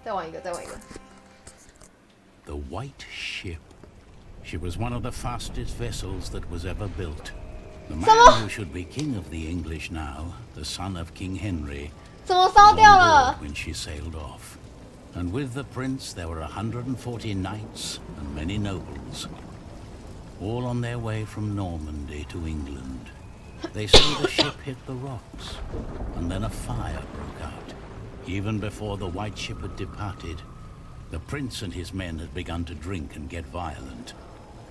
再玩一个，再玩一个。The White Ship. She was one of the fastest vessels that was ever built. The man who should be king of the English now, the son of King Henry, 怎么烧掉了 when she sailed off. And with the prince there were 140 knights and many nobles, all on their way from Normandy to England. They say the ship hit the rocks, and then a fire broke out. Even before the White Ship had departed, the prince and his men had begun to drink and get violent.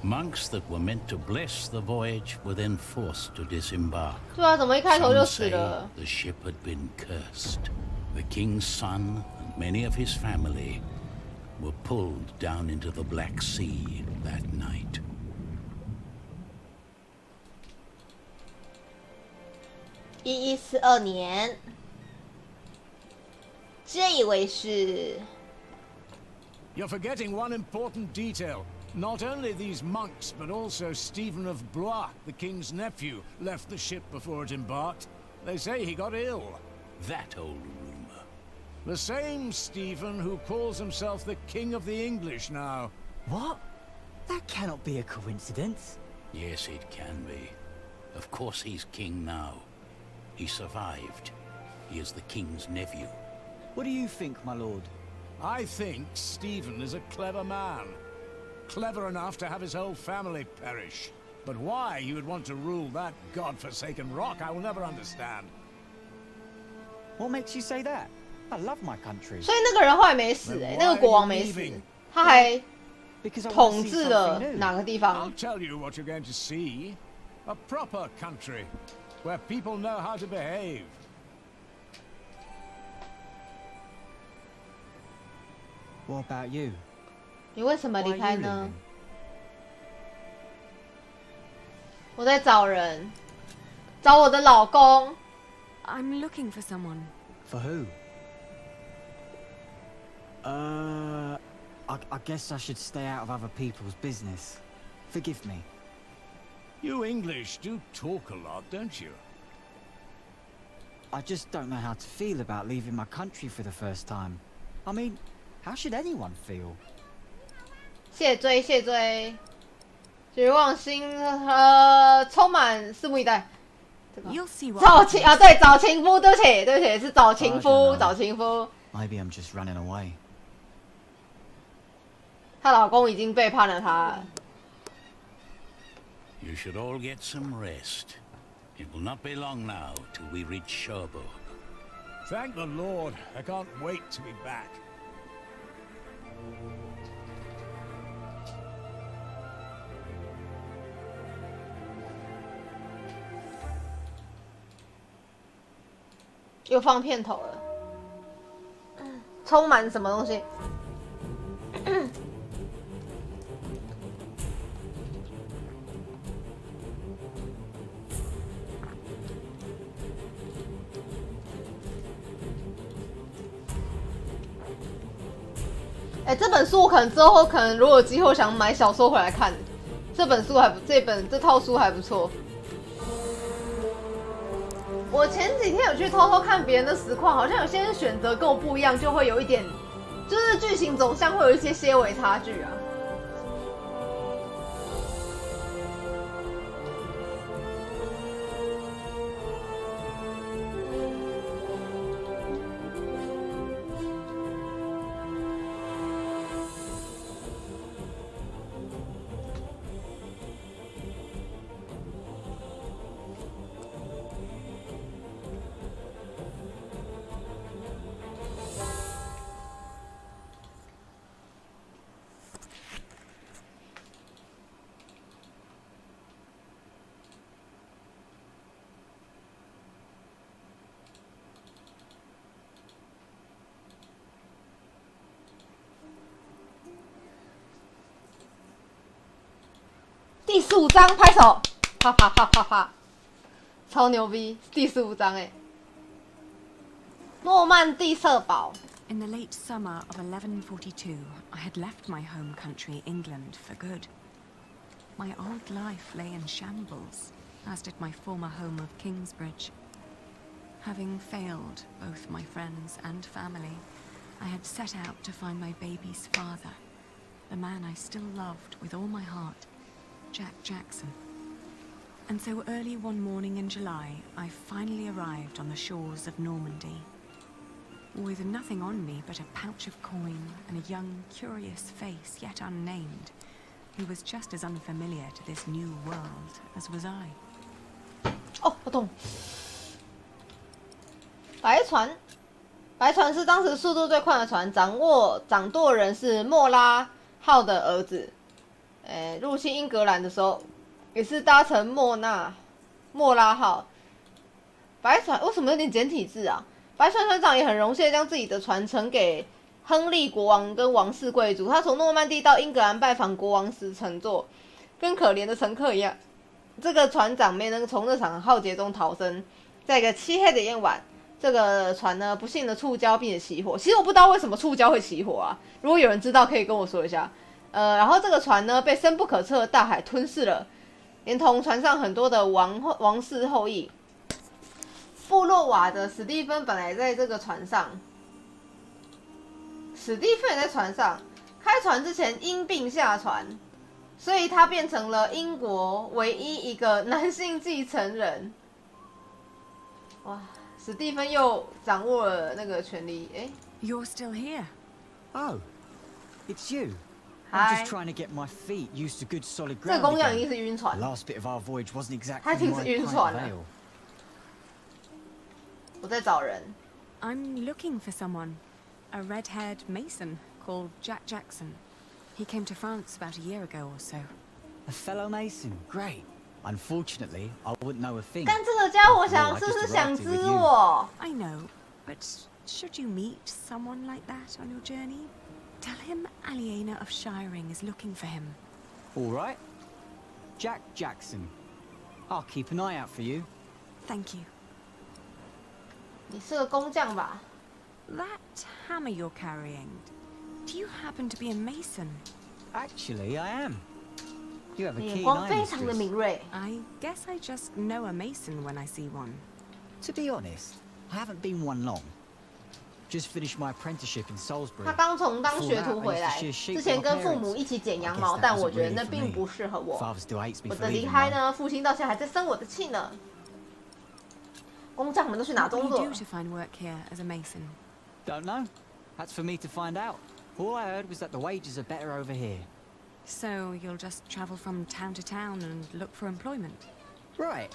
Monks that were meant to bless the voyage were then forced to disembark. 对啊，怎么一开头就 Some 死 say 了？ the ship had been cursed. The king's son and many of his family were pulled down into the Black Sea that night. 1142年，这以为是。 You're forgetting one important detail. Not only these monks, but also Stephen of Blois, the king's nephew, left the ship before it embarked. They say he got ill. That old rumor. The same Stephen who calls himself the king of the English now. What? That cannot be a coincidence. Yes, it can be. Of course he's king now. He survived. He is the king's nephew. What do you think, my lord? I think Stephen is a clever man. Clever enough to have his whole family perish. But why he would want to rule that god-forsaken rock, I will never understand. What makes you say that? I love my country. 所以那个人后来没死那个国王没死，他还 Because I want 统 to see 治了 something new. 哪个地 I'll 方？ tell you what you're going to see. A proper country, where people know how to behave. What about you? 你为什么 Why 离开 are you 呢 leaving?？我在找人，找我的老公。 I'm looking for someone. For who? I guess I should stay out of other people's business. Forgive me. You English do talk a lot, don't you? I just don't know how to feel about leaving my country for the first time. I mean, how should anyone feel? 谢追谢追，绝望心充满拭目以待。这个 You'll see what 找 happens. 情啊，对，找情夫，对不起，对不起，是找情夫，哦找情夫。 Maybe I'm just running away. 她老公已经背叛了她了。 You should all get some rest. It will not be long now till we reach Cherbourg. Thank the Lord, I can't wait to be back. 又放片头了，充满什么东西？哎，这本书我可能之后如果有机会想买小说回来看，这套书还不错。我前几天有去偷偷看别人的实况，好像有些人选择跟我不一样，就会有一点，就是剧情走向会有一些些微差距啊。第15章拍手，啪啪啪啪啪，超牛逼！第15章哎，诺曼第色堡。 In the late summer of 1142, I had left my home country, England, for good. My old life lay in shambles, as did my former home of Kingsbridge. Having failed both my friends and family, I had set out to find my baby's father, the man I still loved with all my heart, Jack Jackson. And so early one morning in July, I finally arrived on the shores of Normandy. With nothing on me but a pouch of coin and a young, curious face yet unnamed, who was just as unfamiliar to this new world as was I. 哦，我懂。白船是当时速度最快的船，掌舵人是莫拉号的儿子。入侵英格兰的时候，也是搭乘莫拉号。白船为什么有点简体字啊？白船船长也很荣幸将自己的船呈给亨利国王跟王室贵族。他从诺曼底到英格兰拜访国王时乘坐，跟可怜的乘客一样。这个船长没能从这场浩劫中逃生。在一个漆黑的夜晚，这个船呢不幸的触礁并且起火。其实我不知道为什么触礁会起火啊，如果有人知道可以跟我说一下。然后这个船呢被深不可测的大海吞噬了，连同船上很多的王室后裔。部落瓦的史蒂芬本来在这个船上，史蒂芬也在船上。开船之前因病下船，所以他变成了英国唯一一个男性继承人。哇，史蒂芬又掌握了那个权力。You're still here. Oh, it's you. Hi. I'm just trying to get my feet used to good solid 这 ground 个工匠 again. 一定是晕 The 船， last bit of our voyage wasn't exactly 他一定 my 是晕 pint 船 of 了。 ale. 我在找人。I'm looking for someone, a red-haired mason called Jack Jackson. He came to France about a year ago or so. A fellow mason, great. Unfortunately, I wouldn't know a thing. 但这个家伙是不是想知我？ I know, but should you meet someone like that on your journey, tell him Aliena of Shiring is looking for him. All right. Jack Jackson. I'll keep an eye out for you. Thank you. 你是个工匠吧？ That hammer you're carrying, do you happen to be a mason? Actually, I am. You have a 眼 keen 光 eye, 非常的 mistress. 敏锐。 I guess I just know a mason when I see one. To be honest, I haven't been one long. Just finished my apprenticeship in 他 Salisbury. 刚从当学徒回来，之前跟父母一起剪羊毛，但我觉得那并不适合我。 Father still hates me 我 for 的离 leaving 开 though. 呢，父亲到现在还在生我的气呢。工匠们都去哪 What will 工 you 作 do？to find work here as a mason? Don't know. That's for me to find out. All I heard was that the wages are better over here. So you'll just travel from town to town and look for employment? Right.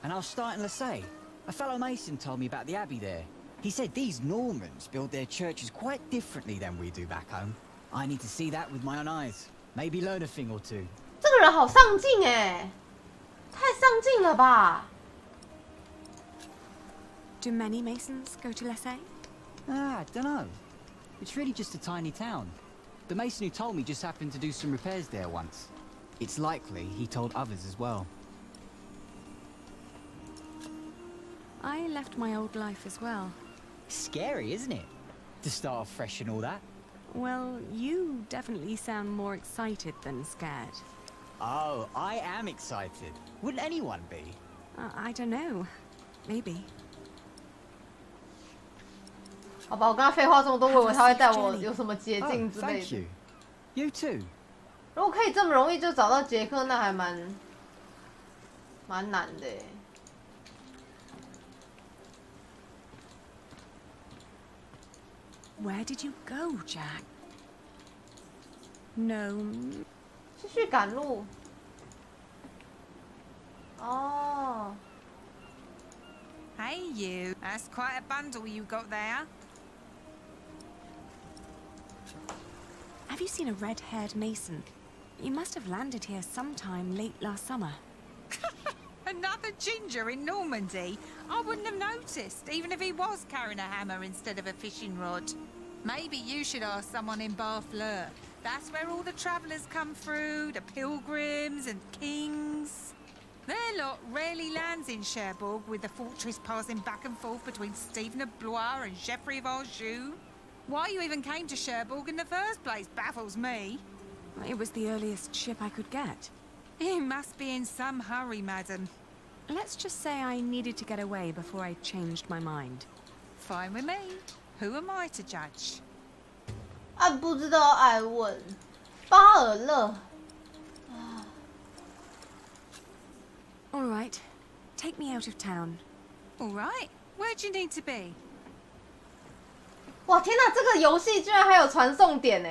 And I was starting to say, a fellow mason told me about the abbey there. He said these Normans build their churches quite differently than we do back home. I need to see that with my own eyes. Maybe learn a thing or two. 这个人好上进哎，太上进了吧！ Do many masons go to Lessay? I don't know. It's really just a tiny town. The mason who told me just happened to do some repairs there once. It's likely he told others as well. I left my old life as well. Scary, isn't it? To start off fresh and all that. Well, you definitely sound more excited than scared. Oh, I am excited. Wouldn't anyone be? I don't know. Maybe. 好吧，我跟他废话这么多，我以为他会带我有什么捷 Oh, 径之类 thank 的。 you. You too. 如果可以这么容易就找到杰克，那还蛮难的耶。Where did you go, Jack? No. 继续赶路。哦， Hey you, that's quite a bundle you got there. Have you seen a red-haired mason? You must have landed here sometime late last summer. Another ginger in Normandy? I wouldn't have noticed, even if he was carrying a hammer instead of a fishing rod. Maybe you should ask someone in Barfleur. That's where all the travellers come through, the pilgrims and kings. Their lot rarely lands in Cherbourg, with the fortress passing back and forth between Stephen of Blois and Geoffrey of Anjou. Why you even came to Cherbourg in the first place baffles me. It was the earliest ship I could get. You must be in some hurry, madam. Let's just say I needed to get away before I changed my mind. Fine with me. Who am I to judge? 啊，不知道爱问巴尔勒。All right, take me out of town. All right. Where do you need to be? 哇，天哪！这个游戏居然还有传送点呢！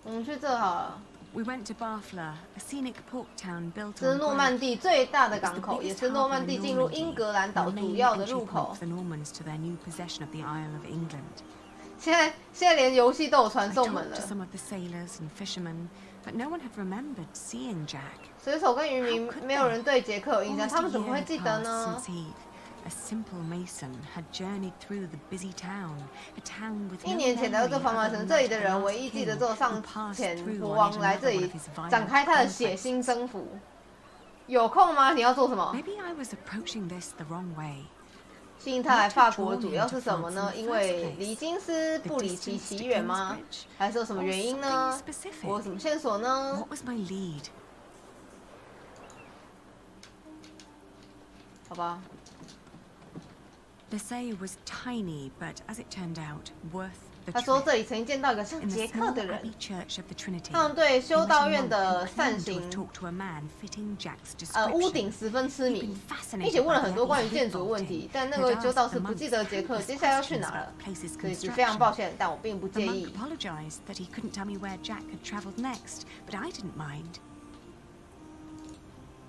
我们去这好了。We went to Barfleur, a scenic port town built 这是 on 诺 granite. 曼底最大的港 It's the 口，也 biggest 是诺 harbour 曼 in 底进入 Normandy, 英格兰岛 the 主 main 要的 entry 入 point 口 for。the Normans to their new possession of the Isle of England. 现在连游戏都有传 I 送门 talked 了 to。some of the sailors and fishermen, but no one had remembered seeing Jack. 水手跟渔民 How could 没有 they? 人对杰克有印象， Almost 他 a 们怎么 year 会 had 记得 passed 呢 since？he, a simple mason, had journeyed through the busy town, a town with 1 no 年前来到 memory 这防 other 马 than 城， that 这里的 of 人 the 唯 last 一记得 king 只有 who 上 passed 前 through 国 on 王 yet 来这 another one 里 of his 展 violent 开他的血 conflicts. 腥征服。有空吗？你要做什么？ Maybe I was approaching this the wrong way. 吸引他来法国主要是什么呢？因为离金斯布里奇奇远吗？还是有什么原因呢？我有什么线索呢？ What was my lead? 好吧。 Lesay was tiny, but as it turned out, worth the 他说 trip. 这里曾经见到一个像 In the 杰克 small 的人， abbey church of the Trinity, 他们对 he 修 met 道 a 院 monk 的 who 善 claimed to 行 have talked to a man fitting Jack's 屋 description. 顶十分痴迷， He'd been fascinated 并且问了 by 很 the 多关于 abbey 建筑的问题 vaulting. 但那 He'd 位修道 asked 士 the 不记得 monks 杰克 countless 接下来要去 questions 哪了 about the place's 所以是非常 construction. 抱歉，但我并不 The 介 monk 意。 apologized that he couldn't tell me where Jack had traveled next, but I didn't mind.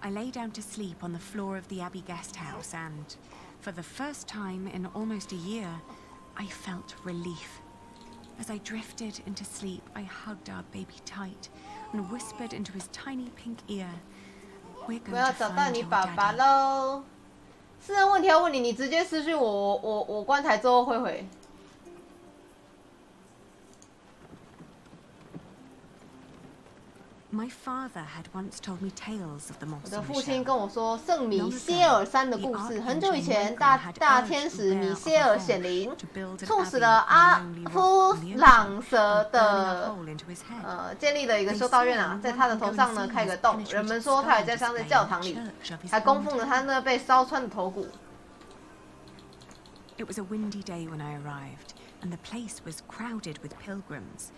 I lay down to sleep on the floor of the Abbey guest house and, for the first time in almost a year, I felt relief. As I drifted into sleep, I hugged our baby tight and whispered into his tiny pink ear, "We're 我 going 要 to 找到 find 你 your 爸爸 daddy." 喽。私人问题要问你，你直接私讯我关台之后会回。My father had once told me tales of the 我的 Mont 父亲 Saint 跟我说圣米歇尔山的故事。很久以前，大天使米歇尔显灵，促使了阿夫朗蛇的建立了一个修道院啊，在他的头上呢开个洞。人们说他也在镶在教堂里，还供奉了他那被烧穿的头骨。 It was a windy day when I arrived, and the place was crowded with pilgrims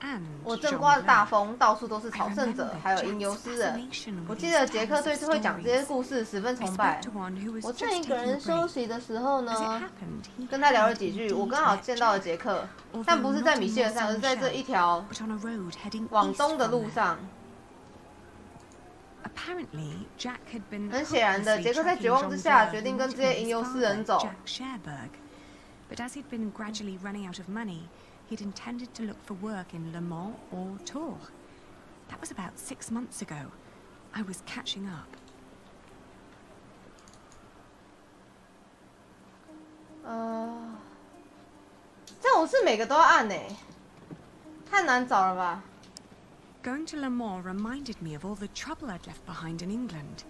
and 我正刮着大风，到处都是朝圣者，还有吟游诗人。我记得杰克对会讲这些故事十分崇拜。我趁一个人休息的时候呢，跟他聊了几句。我刚好见到了杰克，但不是在米歇尔山，而是在这一条往东的路上。很显然的，杰克在绝望之下决定跟这些吟游诗人走。 But as he'd been gradually running out of money, he'd intended to look for work in Le Mans or Tours. That was about 6 months ago. I was catching up. 这种是每个都要按呢，太难找了吧？ Going to Le Mans reminded me of all the trouble I'd left behind in England.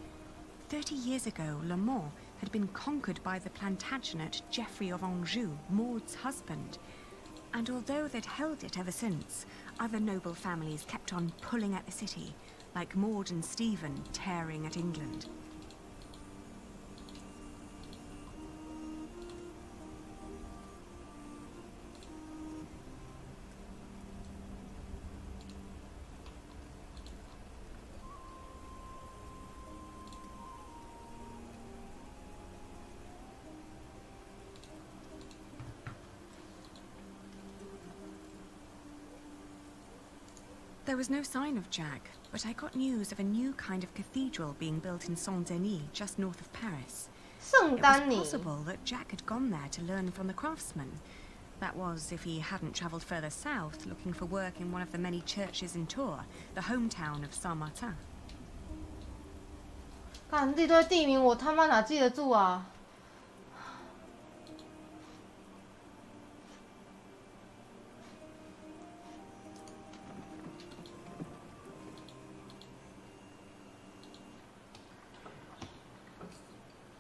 30 years ago, Le Mans had been conquered by the Plantagenet Geoffrey of Anjou, Maud's husband. And although they'd held it ever since, other noble families kept on pulling at the city, like Maud and Stephen tearing at England. There was no sign of Jack, but I got news of a new kind of cathedral being built in Saint-Denis, just north of Paris. 圣 It 丹 was 尼， possible that Jack had gone there to learn from the craftsmen. That was, if he hadn't travelled further south, looking for work in one of the many churches in Tours, the hometown of Saint-Martin. 看这堆地名，我他妈哪记得住啊？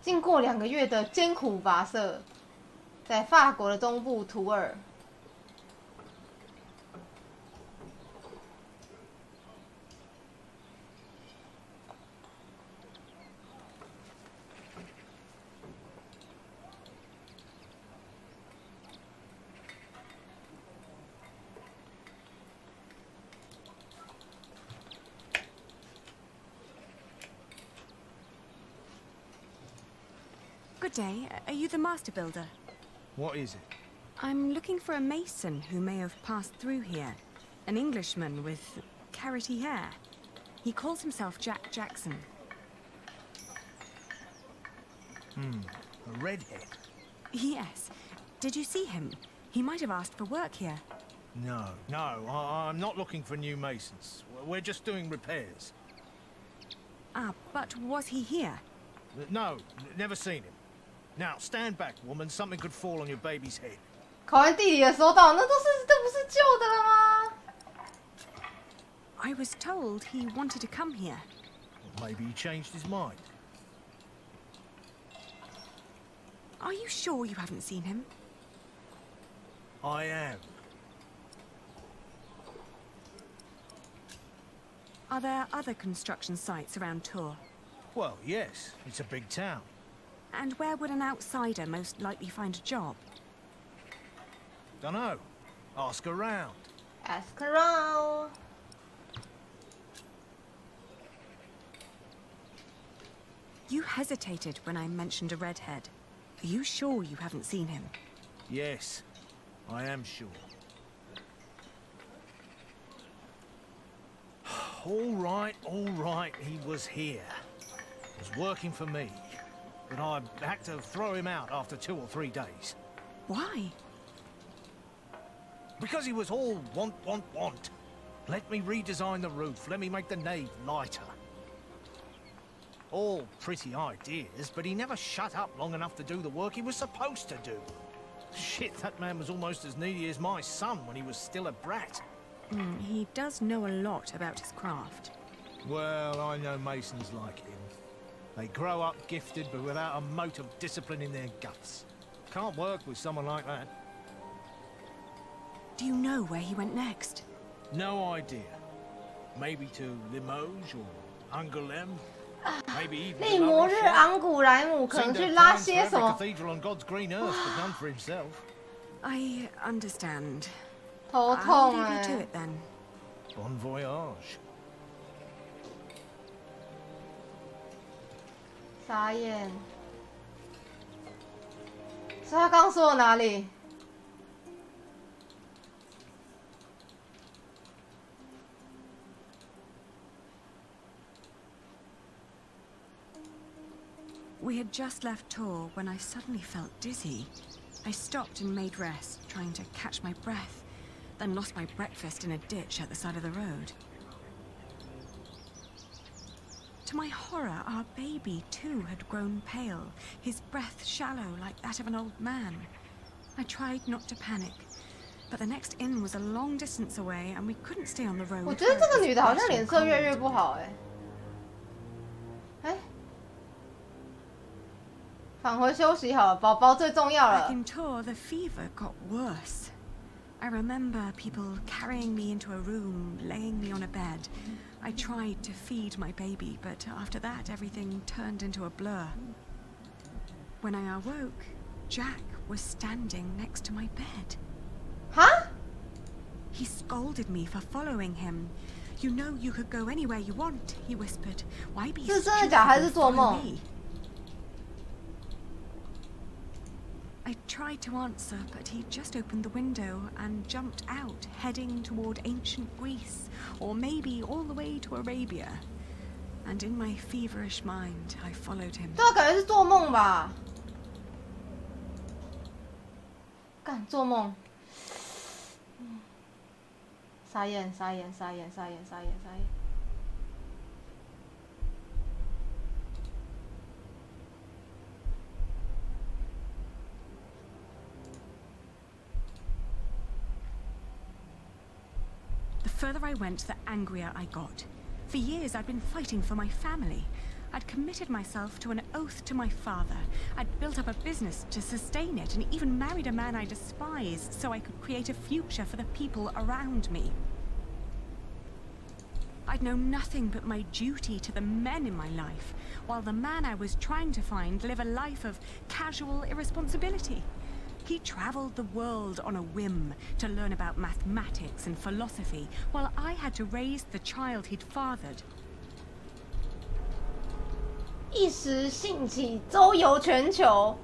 经过2个月的艰苦跋涉，在法国的中部图尔， Good day. Are you the master builder? What is it? I'm looking for a mason who may have passed through here. An Englishman with carroty hair. He calls himself Jack Jackson. A redhead? Yes. Did you see him? He might have asked for work here. No, I'm not looking for new masons. We're just doing repairs. Ah, but was he here? No, never seen him. Now, stand back, woman. Something could fall on your baby's head. 考完地理的收到，那不是旧的了吗？ I was told he wanted to come here. Maybe he changed his mind. Are you sure you haven't seen him? I am. Are there other construction sites around Tours? Well, yes. It's a big town. And where would an outsider most likely find a job? Dunno. Ask around. Ask around. You hesitated when I mentioned a redhead. Are you sure you haven't seen him? Yes, I am sure. All right, he was here. Was working for me. But I had to throw him out after 2 or 3 days. Why? Because he was all want. Let me redesign the roof, let me make the nave lighter. All pretty ideas, but he never shut up long enough to do the work he was supposed to do. Shit, that man was almost as needy as my son when he was still a brat. He does know a lot about his craft. Well, I know masons like him. They grow up gifted, but without a mote of discipline in their guts. Can't work with someone like that. Do you know where he went next? No idea. Maybe to Limoges or Angoulême. Maybe even 利摩日昂古莱姆可能去拉些什么？ cathedral on God's green earth, but none for himself. I understand. 头 I'll 痛 leave 哎 you to it then. Bon voyage. 傻眼。所以他刚说的哪里？ We had just left Tours when I suddenly felt dizzy. I stopped and made rest, trying to catch my breath, then lost my breakfast in a ditch at the side of the road. To my horror, our baby too had grown pale, his breath shallow like that of an old man. I tried not to panic, but the next inn was a long distance away and we couldn't stay on the road. 我觉得这个女的好像脸色越来越不好哎。哎，返回休息好了，宝宝最重要 Back 了。 in Tours, the fever got worse. I remember people carrying me into a room, laying me on a bed. I tried to feed my baby, but after that, everything turned into a blur. When I awoke, Jack was standing next to my bed. 哈？ He scolded me for following him. You know you could go anywhere you want, he whispered. Why be 是 stupid 真的假还是 and 做 follow 梦？ me? I tried to answer, but he just opened the window and jumped out, heading toward ancient Greece, or maybe all the way to Arabia. And in my feverish mind, I followed him. 对啊，感觉是做梦吧？干做梦。傻眼，傻眼，傻眼，傻眼，傻眼，傻眼。 The further I went, the angrier I got. For years, I'd been fighting for my family. I'd committed myself to an oath to my father. I'd built up a business to sustain it and even married a man I despised so I could create a future for the people around me. I'd known nothing but my duty to the men in my life, while the man I was trying to find lived a life of casual irresponsibility. He traveled the world on a whim to learn about mathematics and philosophy, while I had to raise the child he'd fathered. 一时兴起周游全球，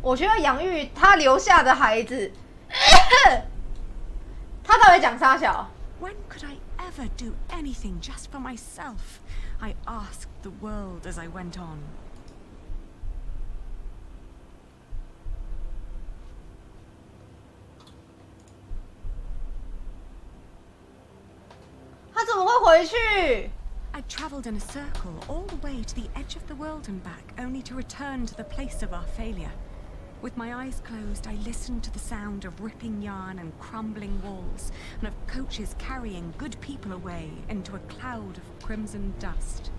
我需要养育他留下的孩子。他到底讲啥小？ When could I ever do anything just for myself? I asked the world as I went on. 他怎么会回去？ I travelled in a circle all the way to the edge of the world and back, only to return to the place of our failure. With my eyes closed, I listened to the sound of ripping yarn and crumbling walls, and of coaches carrying good people away into a cloud of crimson dust.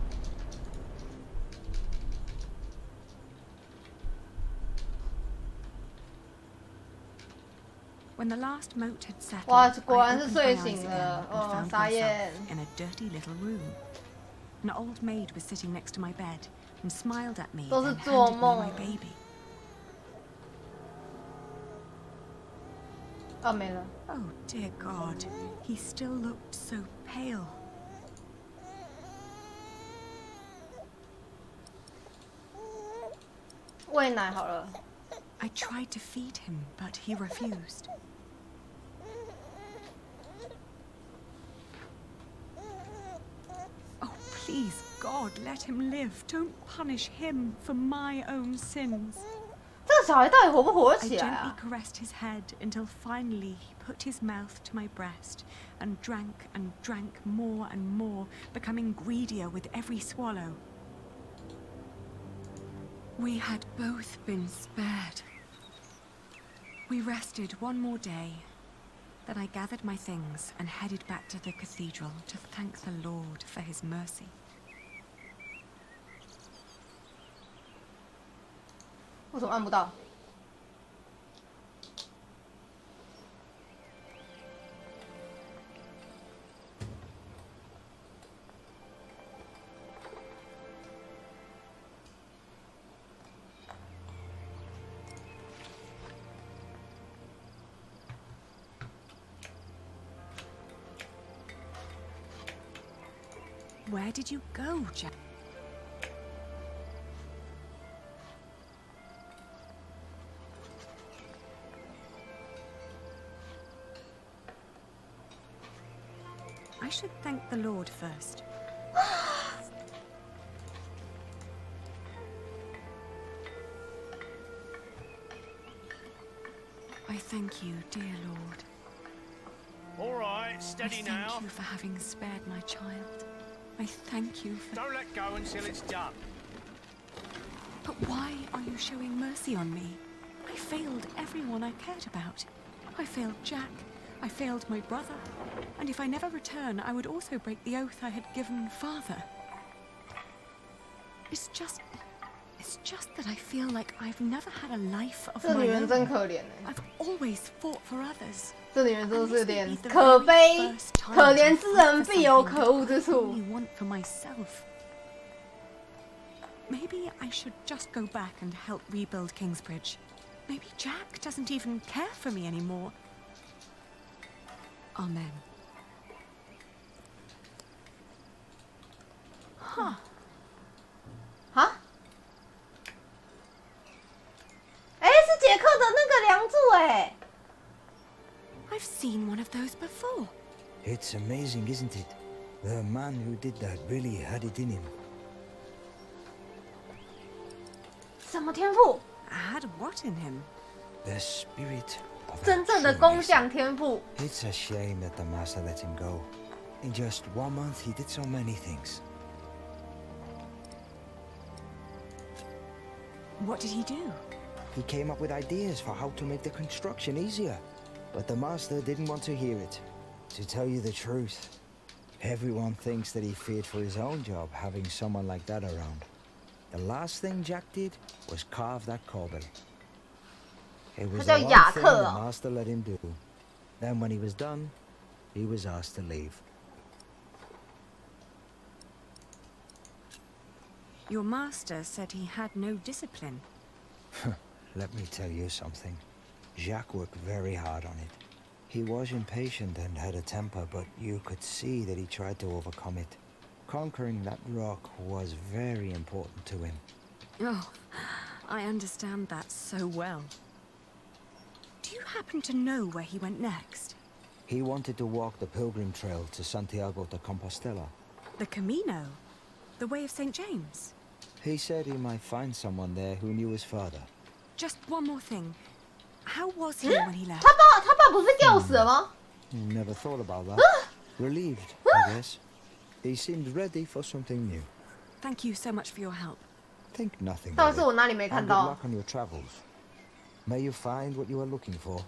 When the last moat had settled, 哇， I 果然是 opened 睡 my eyes 醒 again 了， and found 傻眼。 myself in a dirty little room. An old maid was sitting next to my bed and smiled at me 都是 and 做 handed me 梦。 my baby. 哦，没了。 Oh dear God, he still looked so pale. 喂奶好了。 I tried to feed him, but he refused. Oh, please, God, let him live. Don't punish him for my own sins. 这个小孩到底活不活得 I 起来 gently 啊？ caressed his head until finally he put his mouth to my breast and drank more and more, becoming greedier with every swallow. We had both been spared. We rested one more day. Then I gathered my things and headed back to the cathedral to thank the Lord for his mercy. 为什么按不到？ Where did you go, Jack? I should thank the Lord first. I thank you, dear Lord. All right, I steady thank now. you for having spared my child. I thank you for... Don't let go until it's done. But why are you showing mercy on me? I failed everyone I cared about. I failed Jack. I failed my brother. And if I never return, I would also break the oath I had given Father. It's just that I feel like I've never had a life of 这 my 女人真 own. 可怜 I've always fought for others. 这女人真的是有点可悲，可怜之人必有可恶之处。 I only want for myself. Maybe I should just go back and help rebuild Kingsbridge. Maybe Jack doesn't even care for me anymore. Amen. Huh. 啊？哎，是杰克的那个梁柱哎。 I've seen one of those before. It's amazing, isn't it? The man who did that really had it in him. 什么天赋？ Had what in him? The spirit of 真正的 action. 工匠天赋。 It's a shame that the master let him go. In just 1 month, he did so many things. What did he do? He came up with ideas for how to make the construction easier. But the master didn't want to hear it. To tell you the truth, everyone thinks that he feared for his own job having someone like that around. The last thing Jack did was carve that corbel. It was the one thing the master let him do. Then when he was done, he was asked to leave. Your master said he had no discipline. Let me tell you something. Jacques worked very hard on it. He was impatient and had a temper, but you could see that he tried to overcome it. Conquering that rock was very important to him. Oh, I understand that so well. Do you happen to know where he went next? He wanted to walk the pilgrim trail to Santiago de Compostela. The Camino? The Way of St. James? He said he might find someone there who knew his father. Just one more thing. How was he when he left? 他爸不是吊死了吗？ Never thought about that. Relieved, I guess. He seemed ready for something new. Thank you so much for your help. Think nothing 到 of 底是我 it. 哪里没 And 看 good 到 luck on your travels. May you find what you are looking for.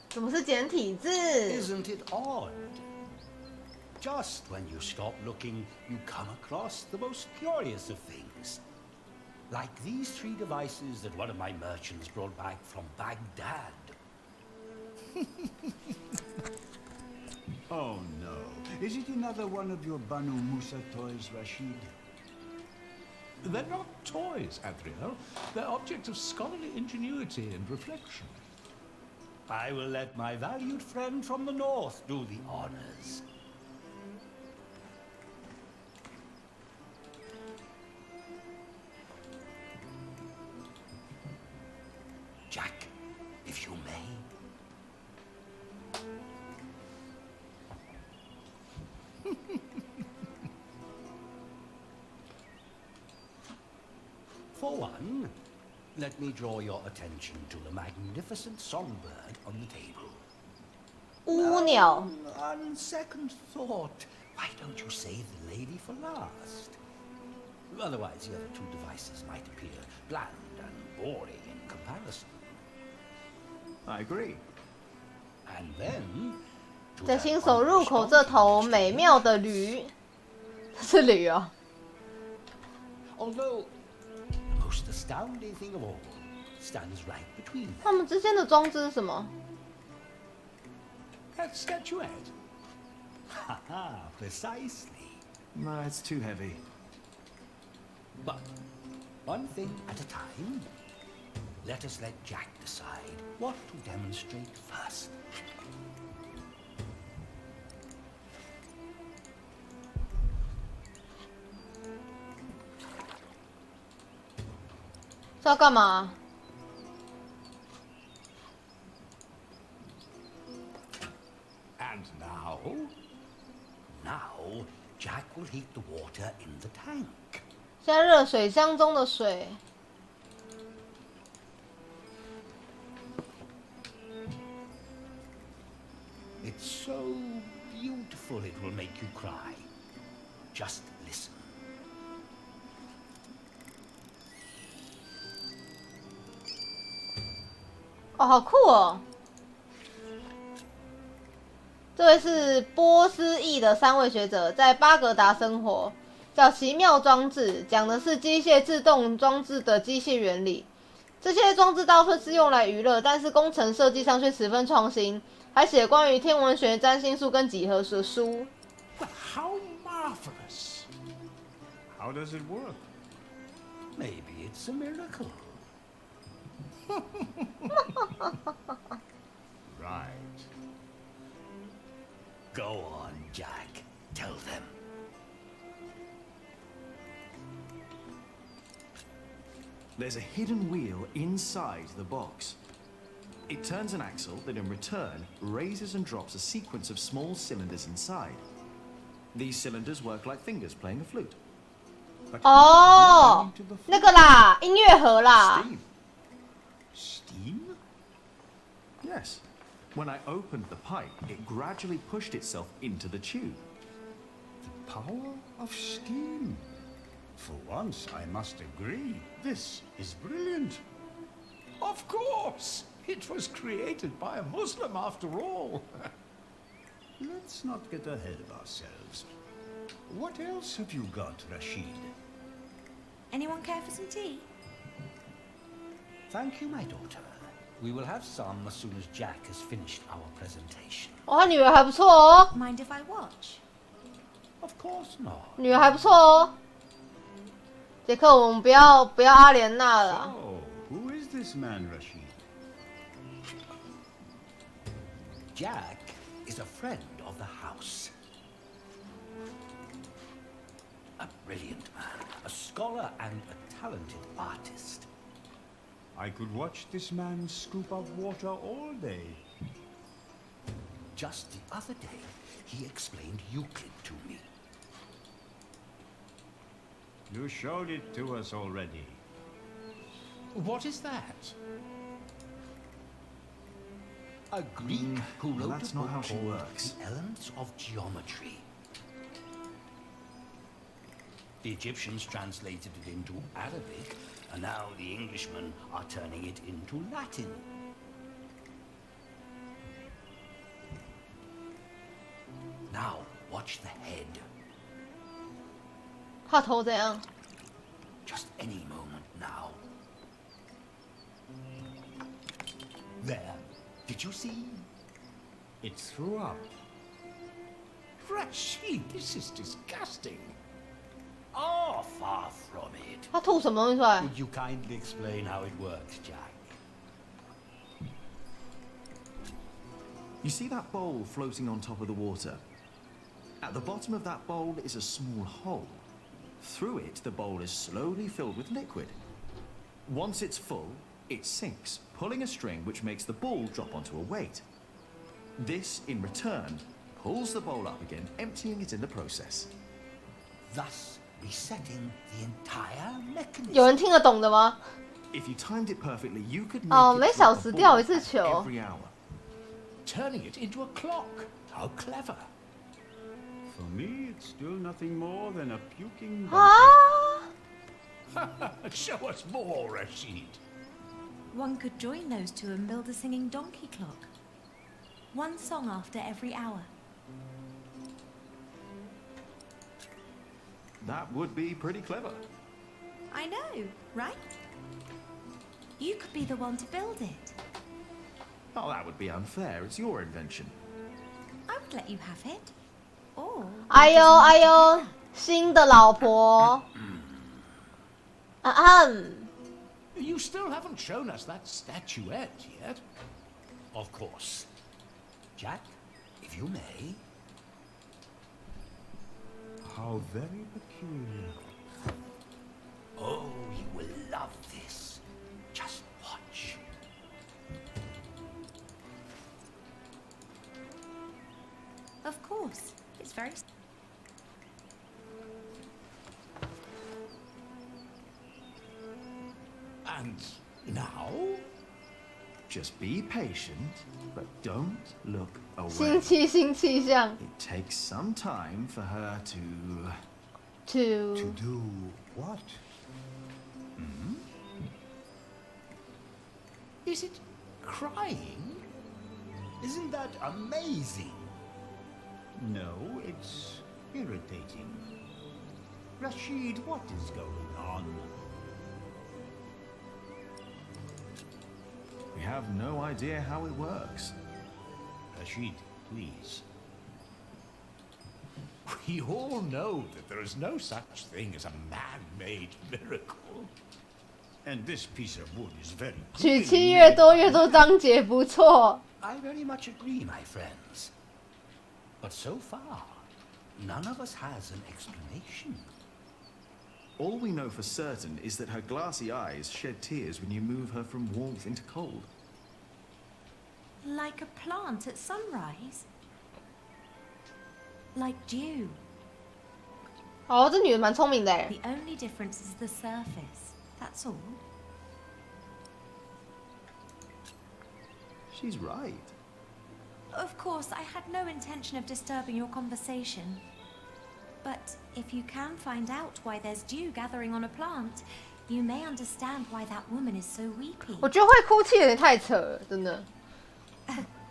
怎么是简体字？ Isn't it odd? Just when you stop looking, you come across the most curious of things. Like these 3 devices that one of my merchants brought back from Baghdad. Oh no. Is it another one of your Banu Musa toys, Rashid? They're not toys, Adriel. They're objects of scholarly ingenuity and reflection. I will let my valued friend from the north do the honors. Jack, if you may. For one, let me draw your attention to the magnificent songbird on the table. 乌鸟。 On second thought, why don't you save the lady for last? Otherwise, the other 2 devices might appear bland and boring in comparison. I agree. And then, to 在 that 新手入口这头美妙的驴，是驴哦。 Although, the most astounding thing of all stands right between them. 他们之间的装置是什么？ That statuette. Haha, precisely. No, it's too heavy. But one thing at a time. Let us let Jack decide what to demonstrate first. 这要干嘛？ And now? Now, Jack will heat the water in the tank. 现在热水箱中的水。 It's so beautiful it will make you cry. Just listen. 哦，好酷哦！这位是波斯裔的3位学者，在巴格达生活，叫奇妙装置，讲的是机械自动装置的机械原理。这些装置大部分是用来娱乐，但是工程设计上却十分创新，还写关于天文学、占星术跟几何的书。 Well, how marvelous! How does it work? Maybe it's a miracle. Right. Go on, Jack. Tell them. There's a hidden wheel inside the box. It turns an axle that in return raises and drops a sequence of small cylinders inside. These cylinders work like fingers playing a flute. 哦，那个啦，音乐盒啦。 Steam. Steam? Yes. When I opened the pipe, it gradually pushed itself into the tube. The power of steam. For once, I must agree. This is brilliant. Of course! It was created by a Muslim after all. Let's not get ahead of ourselves. What else have you got, Rashid? Anyone care for some tea? Thank you, my daughter. We will have some as soon as Jack has finished our presentation. 哦，他女儿还不错哦， Mind if I watch? Of course not. 女儿还不错哦。杰克，我们不要阿莲娜了啦。 Oh, who is this man, Rashid? Jack is a friend of the house. A brilliant man, a scholar and a talented artist. I could watch this man scoop up water all day. Just the other day, he explained Euclid to me. You showed it to us already. What is that? A Greek who wrote that's a not book how she called works. The Elements of Geometry. The Egyptians translated it into Arabic, and now the Englishmen are turning it into Latin. Now, watch the head. 他头怎样？ Just any moment now. There. Did you see? It threw up. Rashid, this is disgusting. Oh, far from it. 他吐什么东西出来？ Would you kindly explain how it works, Jack? You see that bowl floating on top of the water? At the bottom of that bowl is a small hole. Through it, the bowl is slowly filled with liquid. Once it's full, it sinks, pulling a string which makes the ball drop onto a weight. This, in return, pulls the bowl up again, emptying it in the process. Thus, resetting the entire mechanism. 有人听得懂的吗？ If you timed it perfectly, you could make 哦， it 每 drop 小 a 时 ball 掉一次 at 球。 every hour. Turning it into a clock. How clever. For me, it's still nothing more than a puking 啊！ Show us more, Rashid. One could join those two and build a singing donkey clock. One song after every hour. That would be pretty clever. I know, right? You could be the one to build it. Oh, that would be unfair. It's your invention. I would let you have it. Or 哎呦哎呦，新的老婆。You still haven't shown us that statuette yet. Of course. Jack, if you may. How very peculiar. Oh, you will love this. Just watch. of course, it's very. And now? Just be patient, but don't look 新 away. 气新气象 It takes some time for her to to Do what? Is it crying? Isn't that amazing? No, it's irritating. Rashid, what is going on? We have no idea how it works. Rashid, please. We all know that there is no such thing as a man-made miracle. And this piece of wood is very 取 clearly 期越多越多章节，不错。 I very much agree, my friends. But so far, none of us has an explanation. All we know for certain is that her glassy eyes shed tears when you move her from warmth into cold. Like a plant at sunrise. Like dew. 哦，这女的蛮聪明的哎。 The only difference is the surface. That's all. She's right. Of course, I had no intention of disturbing your conversation. But if you can find out why there's dew gathering on a plant, you may understand why that woman is so weepy. 我觉得会哭泣有点太扯了，真的。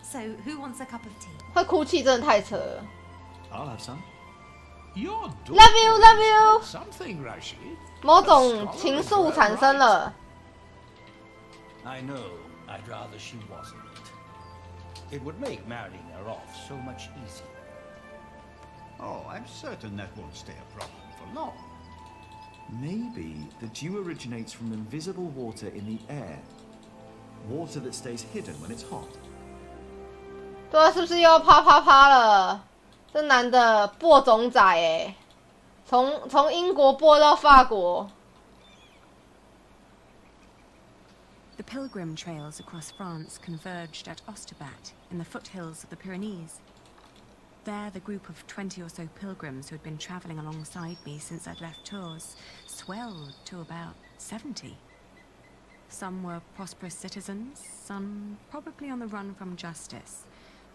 So, who wants a cup of tea? 会哭泣真的太扯了。 I'll have some. Your Love you, love you. Something, Rashid. 某种情愫产生了。 I know. I'd rather she wasn't. It would make marrying her off so much easier. Oh, I'm certain that won't stay a problem for long. Maybe the dew originates from invisible water in the air. Water that stays hidden when it's hot. 对啊，是不是又要啪啪啪了？这男的播种仔哎，从英国播到法国。The pilgrim trails across France converged at Osterbat in the foothills of the Pyrenees. There, the group of 20 or so pilgrims who had been travelling alongside me since I'd left Tours swelled to about 70. Some were prosperous citizens, some probably on the run from justice,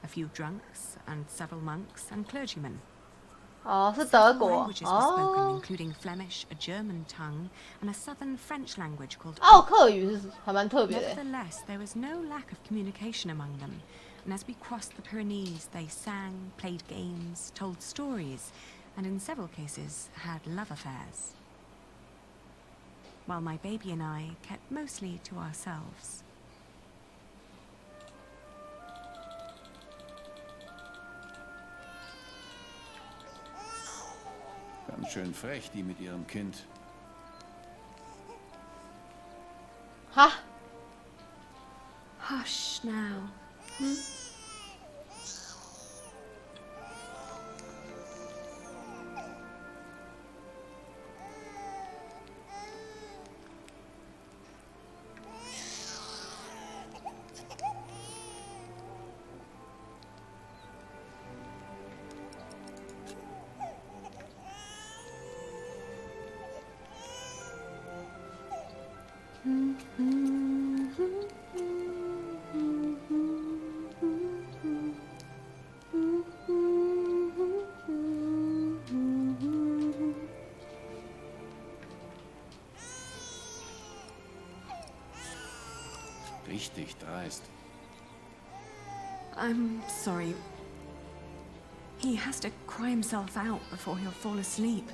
a few drunks, and several monks and clergymen. 哦，是德国 Languages were spoken, including Flemish, a German tongue, and a southern French language called. 奥克语是还蛮特别的。Nevertheless, there was no lack of communication among them, and as we crossed the Pyrenees, they sang, played games, told stories, and in several cases had love affairs. While my baby and I kept mostly to ourselves. ，Ganz schön frech, die mit ihrem Kind. 哈 Hush now. Richtig dreist. I'm sorry. He has to cry himself out before he'll fall asleep.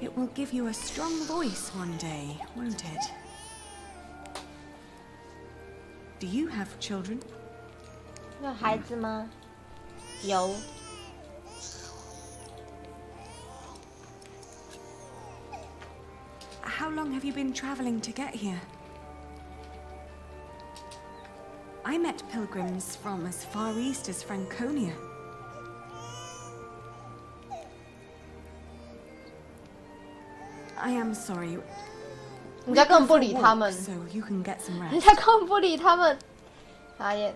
It will give you a strong voice one day, won't it? Do you have children? 有孩子吗？有。How long have you been traveling to get here? I met pilgrims from as far east as Franconia. I am sorry. 人家根本不理他们， So you can get some 人 rest. 家根本不理他们。傻眼。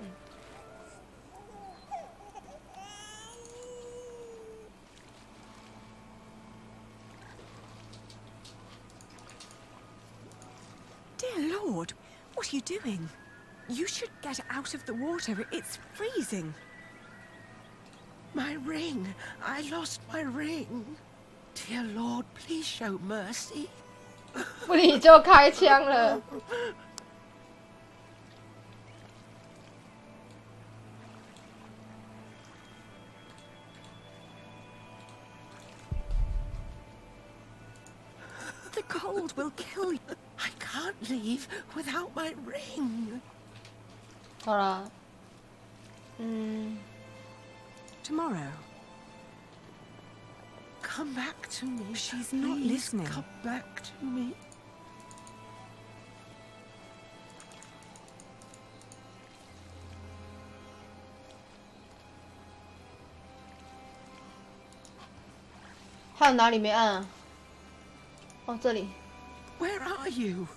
Dear Lord, what are you doing? You should get out of the water. It's freezing. My ring! I lost my ring! Dear Lord, please show mercy. 不理就开枪了。The cold will kill you. I can't leave without my ring. 好啦，Tomorrow. Come back to me. She's not Please listening. Come back to me. 还有哪里没按啊？哦，这里。 Where are you?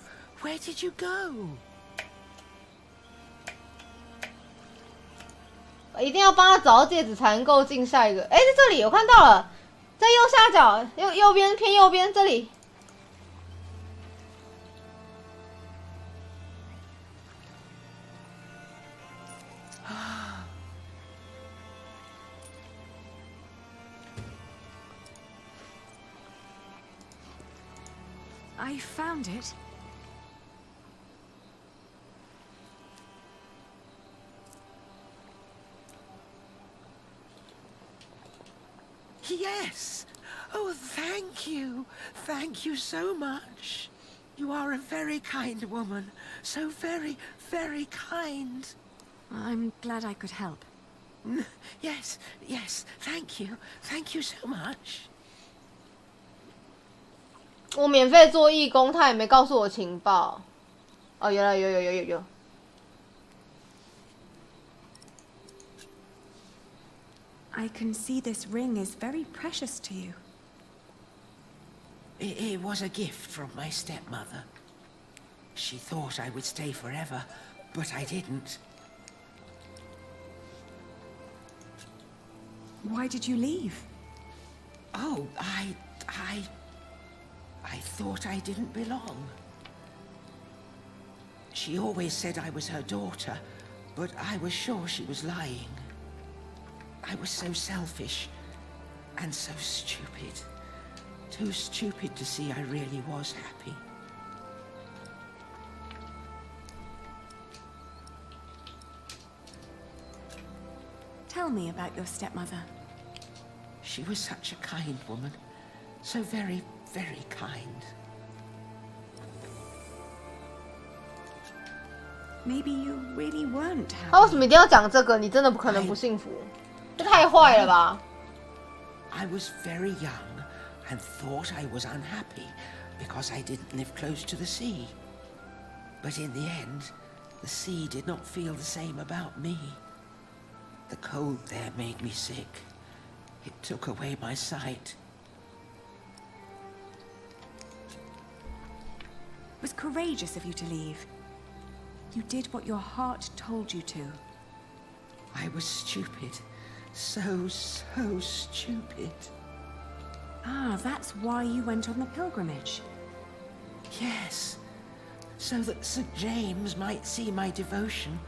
Where did you go? 一定要帮他找到戒指才能够进下一个。哎，在这里我看到了，在右下角右边偏右边这里。I found it. Yes! Oh, thank you. Thank you so much. You are a very kind woman. So very, very kind. I'm glad I could help. Yes, yes. Thank you. Thank you so much. 我免费做义工，他也没告诉我情报。哦，有了，有。I can see this ring is very precious to you. It was a gift from my stepmother. She thought I would stay forever, but I didn't. Why did you leave? Oh, I thought I didn't belong. She always said I was her daughter, but I was sure she was lying. I was so selfish and so stupid. Too stupid to see I really was happy. Tell me about your stepmother. She was such a kind woman. So very, very kind. Maybe you really weren't happy. 他为什么一定要讲这个？你真的不可能不幸福，这太坏了吧 I was very young and thought I was unhappy because I didn't live close to the sea. But in the end, the sea did not feel the same about me. The cold there made me sick. It took away my sight. It was courageous of you to leave. You did what your heart told you to. I was stupid. So stupid. Ah, that's why you went on the pilgrimage. Yes. So that St. James might see my devotion,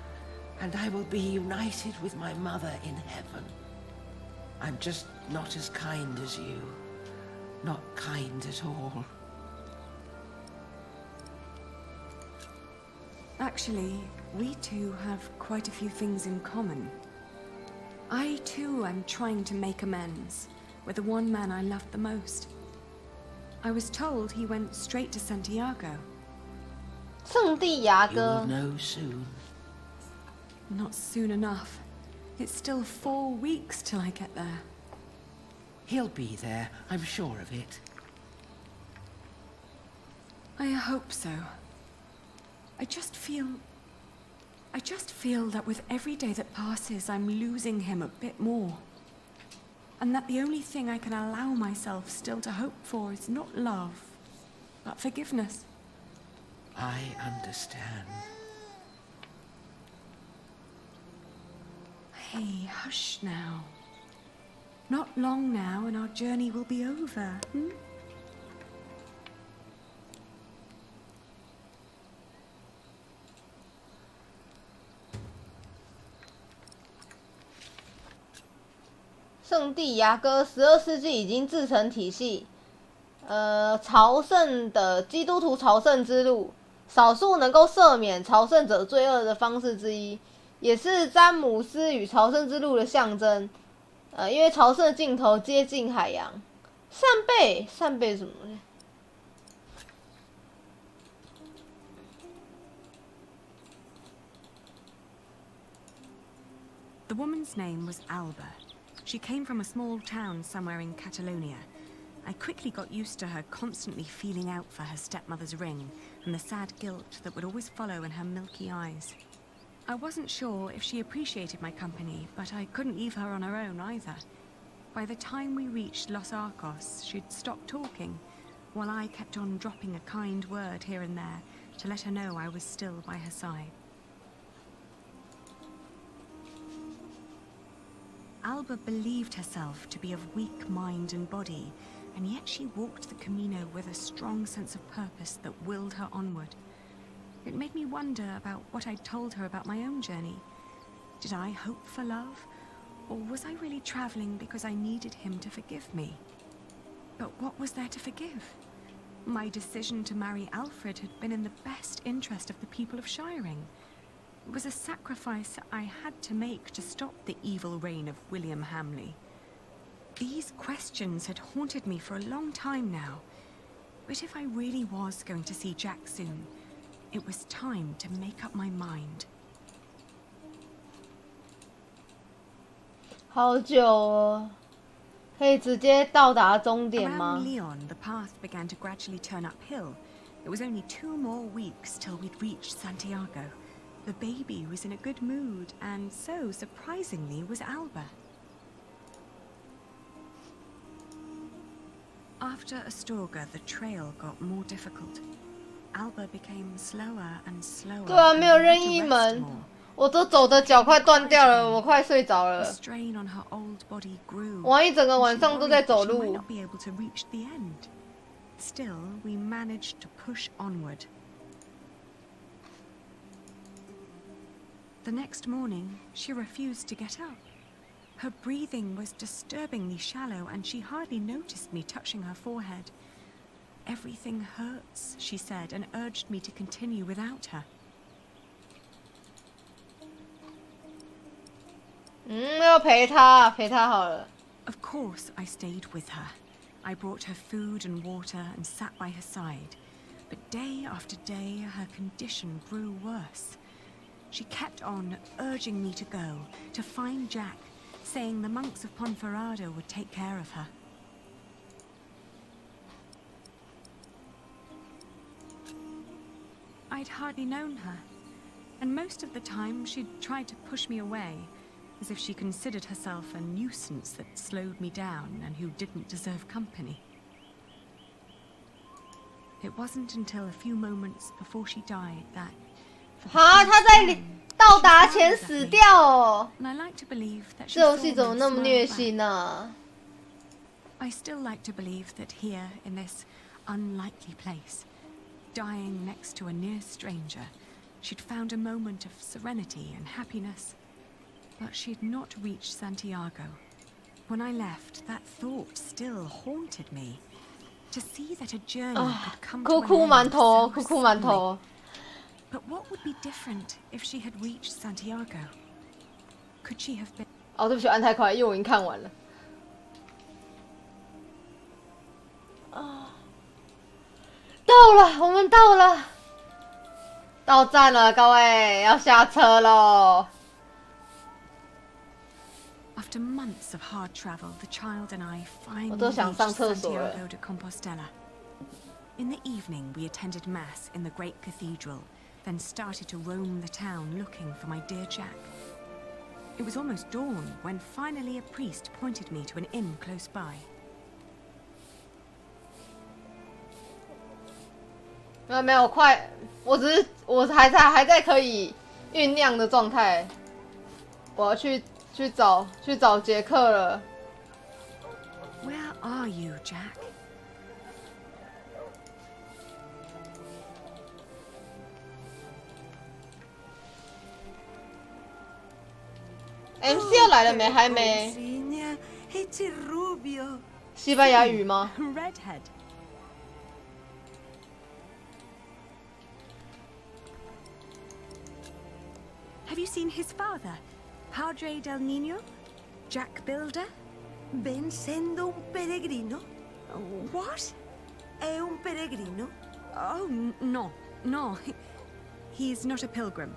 and I will be united with my mother in heaven. I'm just not as kind as you. Not kind at all. Actually, we two have quite a few things in common. I too am trying to make amends with the one man I loved the most. I was told he went straight to Santiago. 圣地牙 You 哥 will know soon. Not soon enough. It's still 4 weeks till I get there. He'll be there, I'm sure of it. I hope so. I just feel that with every day that passes, I'm losing him a bit more. And that the only thing I can allow myself still to hope for is not love, but forgiveness. I understand. Hey, hush now. Not long now and our journey will be over, hmm? 圣地牙哥12世纪已经自成体系，朝圣的基督徒朝圣之路，少数能够赦免朝圣者罪恶的方式之一，也是詹姆斯与朝圣之路的象征。因为朝圣的尽头接近海洋。扇贝什么呢？ The woman's name was Alba. She came from a small town somewhere in Catalonia. I quickly got used to her constantly feeling out for her stepmother's ring and the sad guilt that would always follow in her milky eyes. I wasn't sure if she appreciated my company, but I couldn't leave her on her own either. By the time we reached Los Arcos, she'd stopped talking, while I kept on dropping a kind word here and there to let her know I was still by her side. Alba believed herself to be of weak mind and body, and yet she walked the Camino with a strong sense of purpose that willed her onward. It made me wonder about what I'd told her about my own journey. Did I hope for love, or was I really traveling because I needed him to forgive me? But what was there to forgive? My decision to marry Alfred had been in the best interest of the people of Shiring. It was a sacrifice I had to make to stop the evil reign of William Hamley. These questions had haunted me for a long time now. But if I really was going to see Jack soon, it was time to make up my mind. 好久哦，可以直接到达终点吗？ Around Lyon, the path began to gradually turn uphill. It was only 2 more weeks till we'd reached Santiago. The baby was in a good mood, and so, surprisingly, was Alba. After Astorga, the trail got more difficult. Alba became slower and slower. 对啊，没有任意门，我都走的脚快断掉了，我快睡着了。王一整个晚上都在走路。Still, we managed to push onward. The next morning, she refused to get up. Her breathing was disturbingly shallow, and she hardly noticed me touching her forehead. Everything hurts, she said, and urged me to continue without her. 要陪她好了。Of course, I stayed with her. I brought her food and water and sat by her side. But day after day, her condition grew worse. She kept on urging me to go, to find Jack, saying the monks of Ponferrada would take care of her. I'd hardly known her, and most of the time she'd tried to push me away, as if she considered herself a nuisance that slowed me down and who didn't deserve company. It wasn't until a few moments before she died that... 她在到达前死掉哦。 And I like to believe that 这游戏怎么那么虐心啊？ I still like to believe that here in this unlikely place, dying next to a near stranger, she'd found a moment of serenity and happiness. But she'd not reached Santiago. When I left, that thought still haunted me. To see that a journey could come to an end so suddenly. But what would be different if she had reached Santiago? Could she have been... 哦，对不起，按太快，因为我已经看完了。到了，我们到了，到站了，各位要下车喽。 After months of hard travel, the child and I finally 我都想上 reached 厕所了。 Santiago de Compostela. In the evening, we attended mass in the great cathedral, then started to roam the town looking for my dear Jack. It was almost dawn when finally a priest pointed me to an inn close by. 没有快，我还在可以酝酿的状态。我要去找杰克了。 Where are you, Jack? MC 要来了没？还没。西班牙语吗？ Redhead. Have you seen his father, Padre del Niño, Jack Builder? Ven sendo un peregrino? What? È un peregrino? Oh, no. He's not a pilgrim.